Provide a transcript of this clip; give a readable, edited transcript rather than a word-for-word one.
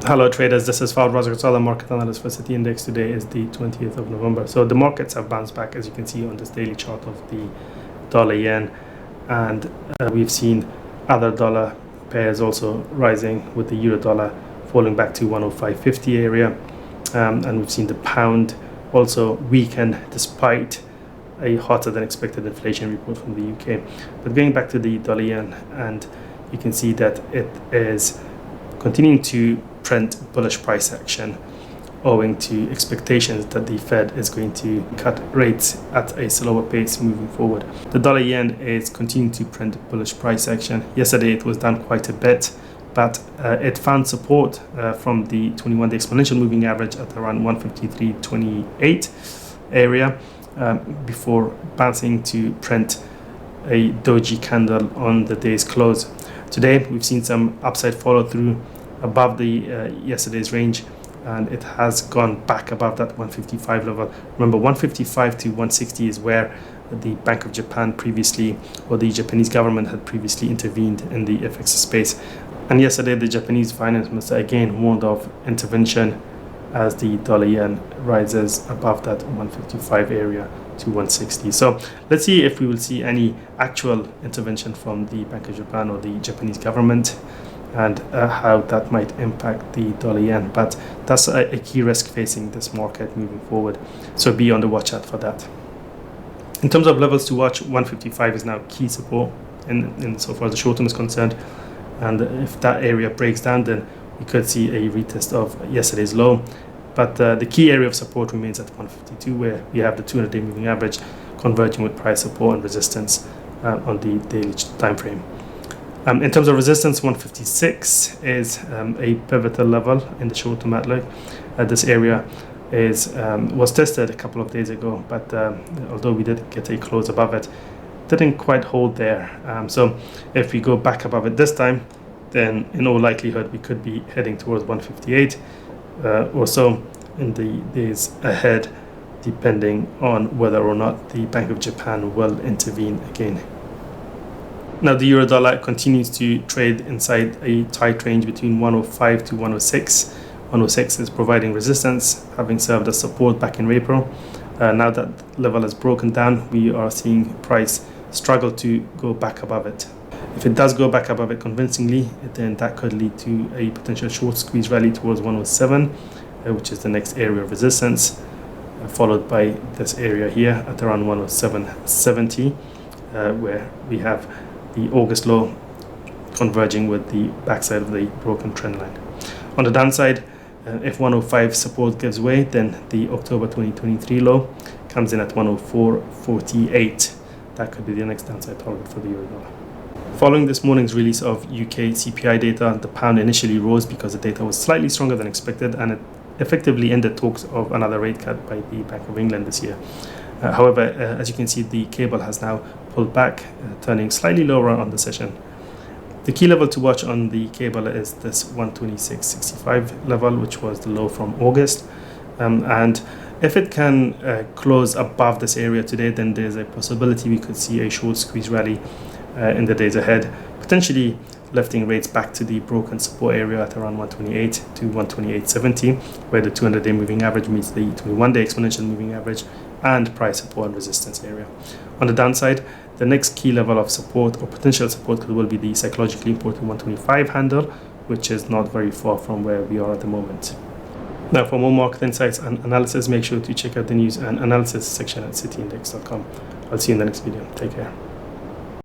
Hello traders, this is Fawad Razak, market analyst for City Index. Today is the 20th of November. So the markets have bounced back, as you can see on this daily chart of the dollar yen, and we've seen other dollar pairs also rising, with the euro dollar falling back to 105.50 area, and we've seen the pound also weaken despite a hotter than expected inflation report from the UK. But going back to the dollar yen, and you can see that it is continuing to print bullish price action owing to expectations that the Fed is going to cut rates at a slower pace moving forward. The dollar yen is continuing to print bullish price action. Yesterday it was down quite a bit, but it found support from the 21-day exponential moving average at around 153.28 area before bouncing to print a doji candle on the day's close. Today we've seen some upside follow through above the yesterday's range, and it has gone back above that 155 level. Remember, 155 to 160 is where the Bank of Japan previously, or the Japanese government had previously intervened in the FX space. And yesterday the Japanese finance minister again warned of intervention as the dollar yen rises above that 155 area to 160. So let's see if we will see any actual intervention from the Bank of Japan or the Japanese government, and how that might impact the dollar yen. But that's a key risk facing this market moving forward, so be on the watch out for that. In terms of levels to watch, 155 is now key support in so far as the short term is concerned, and if that area breaks down, then we could see a retest of yesterday's low. But the key area of support remains at 152, where we have the 200-day moving average converging with price support and resistance on the daily time frame. In terms of resistance, 156 is a pivotal level in the short-term outlook. This area was tested a couple of days ago, but although we did get a close above it, didn't quite hold there. So if we go back above it this time, then in all likelihood we could be heading towards 158 or so in the days ahead, depending on whether or not the Bank of Japan will intervene again. Now the euro dollar continues to trade inside a tight range between 105 to 106. 106 is providing resistance, having served as support back in April. Now that level has broken down, we are seeing price struggle to go back above it. If it does go back above it convincingly, then that could lead to a potential short squeeze rally towards 107, which is the next area of resistance, followed by this area here at around 107.70, where we have the August low converging with the backside of the broken trend line. On the downside, if 105 support gives way, then the October 2023 low comes in at 104.48. That could be the next downside target for the euro dollar. Following this morning's release of UK CPI data, the pound initially rose because the data was slightly stronger than expected, and it effectively ended talks of another rate cut by the Bank of England this year. However, as you can see, the cable has now pulled back, turning slightly lower on the session. The key level to watch on the cable is this 126.65 level, which was the low from August. And if it can close above this area today, then there's a possibility we could see a short squeeze rally in the days ahead, potentially lifting rates back to the broken support area at around 128 to 128.70, where the 200-day moving average meets the 21-day exponential moving average and price support and resistance area. On the downside, the next key level of support or potential support will be the psychologically important 125 handle, which is not very far from where we are at the moment. Now, for more market insights and analysis, make sure to check out the news and analysis section at cityindex.com. I'll see you in the next video. Take care.